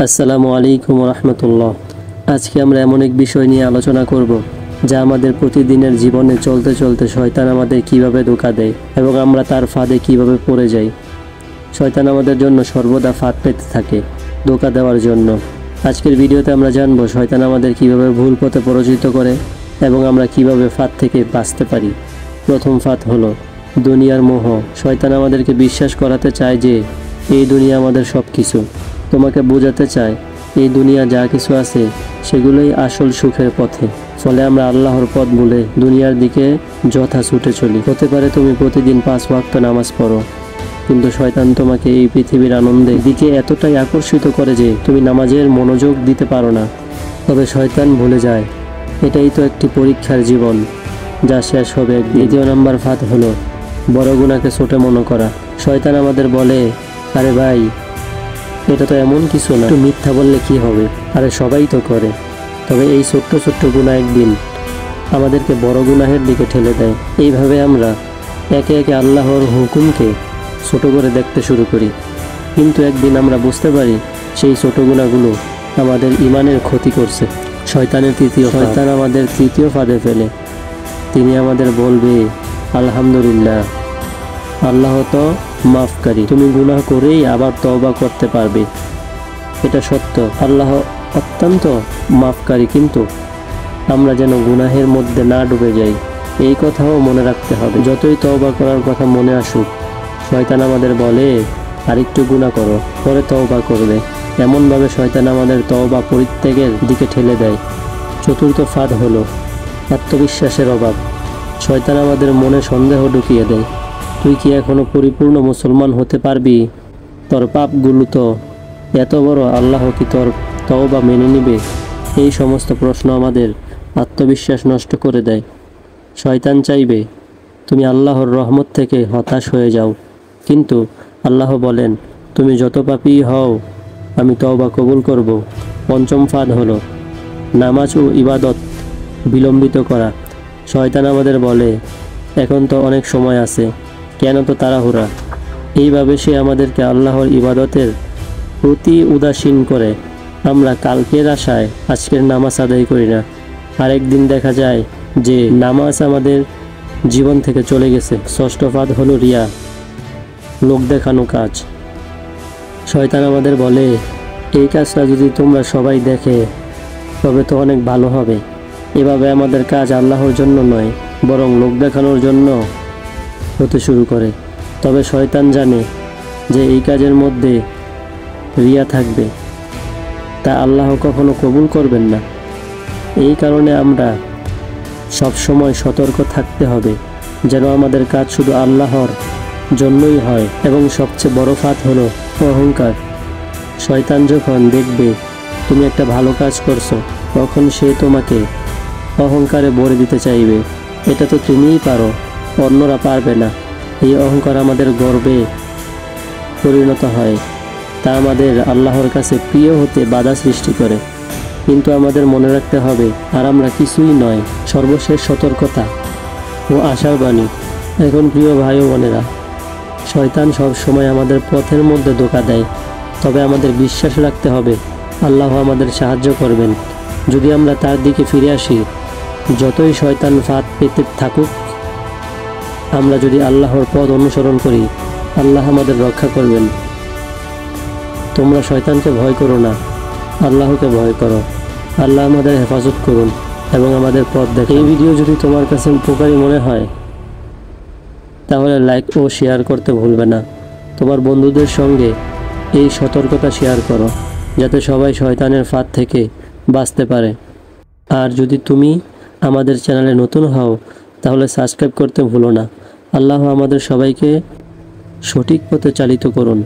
আসসালামু আলাইকুম রহমতুল্লাহ। আজকে আমরা এমন এক বিষয় নিয়ে আলোচনা করব যা আমাদের প্রতিদিনের জীবনে চলতে চলতে শয়তান আমাদের কিভাবে ধোঁকা দেয় এবং আমরা তার ফাঁদে কিভাবে পড়ে যাই। শয়তান আমাদের জন্য সর্বদা ফাঁদ পেতে থাকে ধোঁকা দেওয়ার জন্য। আজকের ভিডিওতে আমরা জানব শয়তান আমাদের কিভাবে ভুল পথে পরিচালিত করে এবং আমরা কিভাবে ফাঁদ থেকে বাঁচতে পারি। প্রথম ফাঁদ হলো দুনিয়ার মোহ। শয়তান আমাদেরকে বিশ্বাস করাতে চায় যে এই দুনিয়া আমাদের সব কিছু। তোমাকে বোঝাতে চায় এই দুনিয়া যা কিছু আছে সেগুলোই আসল সুখের পথে। ফলে আমরা আল্লাহর পথ ভুলে দুনিয়ার দিকে যথা ছুটে চলি। হতে পারে তুমি প্রতিদিন 5 ওয়াক্ত নামাজ পড়ো, কিন্তু শয়তান তোমাকে এই পৃথিবীর আনন্দের দিকে এতটাই আকর্ষিত করে যে তুমি নামাজের মনোযোগ দিতে পারো না। তবে শয়তান ভুলে যায় এটাই তো একটি পরীক্ষার জীবন, যা শেষ হবে একদিন। দ্বিতীয় নাম্বার ফাঁদ হলো বড় গুনাহকে ছোট মনে করা। শয়তান আমাদের বলে, আরে ভাই এটা তো এমন কিছু না, একটু মিথ্যা বললে কি হবে, আরে সবাই তো করে। তবে এই ছোট্ট ছোট্ট গুনাহ একদিন আমাদেরকে বড় গুনাহের দিকে ঠেলে দেয়। এইভাবে আমরা একে একে আল্লাহর হুকুমকে ছোট করে দেখতে শুরু করি, কিন্তু একদিন আমরা বুঝতে পারি সেই ছোট গুনাহগুলো আমাদের ঈমানের ক্ষতি করছে। শয়তান আমাদের তৃতীয় ফাঁদে ফেলে। তিনি আমাদের বলবে, আলহামদুলিল্লাহ, আল্লাহ তো মাফকারী, তুমি গুনাহ করেই আবার তওবা করতে পারবে। এটা সত্য, আল্লাহ অত্যন্ত মাফকারী, কিন্তু আমরা যেন গুনাহের মধ্যে না ডুবে যাই এই কথাও মনে রাখতে হবে। যতই তওবা করার কথা মনে আসুক, শয়তান আমাদের বলে আরেকটু গুনাহ করো, পরে তওবা করবে। এমনভাবে শয়তান আমাদের তওবা পরিত্যাগের দিকে ঠেলে দেয়। চতুর্থ ফাঁদ হলো আত্মবিশ্বাসের অভাব। শয়তান আমাদের মনে সন্দেহ ঢুকিয়ে দেয়। তুই কি এখনো পরিপূর্ণ মুসলমান হতে পারবি? তোর পাপগুলো তো এত বড়, আল্লাহ কি তোর তওবা মেনে নেবে? এই সমস্ত প্রশ্ন আমাদের আত্মবিশ্বাস নষ্ট করে দেয়। শয়তান চাইবে তুমি আল্লাহর রহমত থেকে হতাশ হয়ে যাও, কিন্তু আল্লাহ বলেন, তুমি যত পাপী হও আমি তওবা কবুল করব। পঞ্চম ফাঁদ হলো নামাজ ও ইবাদত বিলম্বিত করা। শয়তান আমাদের বলে, এখন তো অনেক সময় আছে, কেন তো তাড়াহুড়া। এইভাবে সে আমাদেরকে আল্লাহর ইবাদতের প্রতি উদাসীন করে। আমরা কালকের আশায় আজকের নামাজ আদায় করি না, আরেকদিন দেখা যায় যে নামাজ আমাদের জীবন থেকে চলে গেছে। ষষ্ঠ ফাঁদ হলো রিয়া, লোক দেখানো কাজ। শয়তান আমাদের বলে, এই কাজটা যদি তোমরা সবাই দেখে তবে তো অনেক ভালো হবে। এভাবে আমাদের কাজ আল্লাহর জন্য নয়, বরং লোক দেখানোর জন্য হতে শুরু করে। তবে শয়তান জানে যে এই কাজের মধ্যে রিয়া থাকবে, তা আল্লাহ কখনো কবুল করবেন না। এই কারণে আমরা সবসময় সতর্ক থাকতে হবে যেন আমাদের কাজ শুধু আল্লাহর জন্যই হয়। এবং সবচেয়ে বড় ফাঁদ হলো অহংকার। শয়তান যখন দেখবে তুমি একটা ভালো কাজ করছো, তখন সে তোমাকে অহংকারে ভরে দিতে চাইবে। এটা তো তুমিই পারো, অন্যরা পারবে না। এই অহংকার আমাদের গর্বে পরিণত হয়, তা আমাদের আল্লাহর কাছে প্রিয় হতে বাধা সৃষ্টি করে। কিন্তু আমাদের মনে রাখতে হবে আর আমরা কিছুই নয়। সর্বশেষ সতর্কতা ও আশার বাণী। এখন প্রিয় ভাই ও বোনেরা, শয়তান সব সময় আমাদের পথের মধ্যে ধোঁকা দেয়, তবে আমাদের বিশ্বাস রাখতে হবে আল্লাহ আমাদের সাহায্য করবেন যদি আমরা তার দিকে ফিরে আসি। যতই শয়তান ফাঁদ পেতে থাকুক, আমরা যদি আল্লাহর পথ অনুসরণ করি, আল্লাহ আমাদের রক্ষা করবেন। তোমরা শয়তানকে ভয় করো না, আল্লাহকে ভয় করো। আল্লাহ আমাদের হেফাজত করুন এবং আমাদের পথ দেখুন। এই ভিডিও যদি তোমার কাছে উপকারী মনে হয় তাহলে লাইক ও শেয়ার করতে ভুলবে না। তোমার বন্ধুদের সঙ্গে এই সতর্কতা শেয়ার করো, যাতে সবাই শয়তানের ফাঁদ থেকে বাঁচতে পারে। আর যদি তুমি আমাদের চ্যানেলে নতুন হও তাহলে সাবস্ক্রাইব করতে ভুলো না। আল্লাহ আমাদের সবাইকে সঠিক পথে চালিত করুন।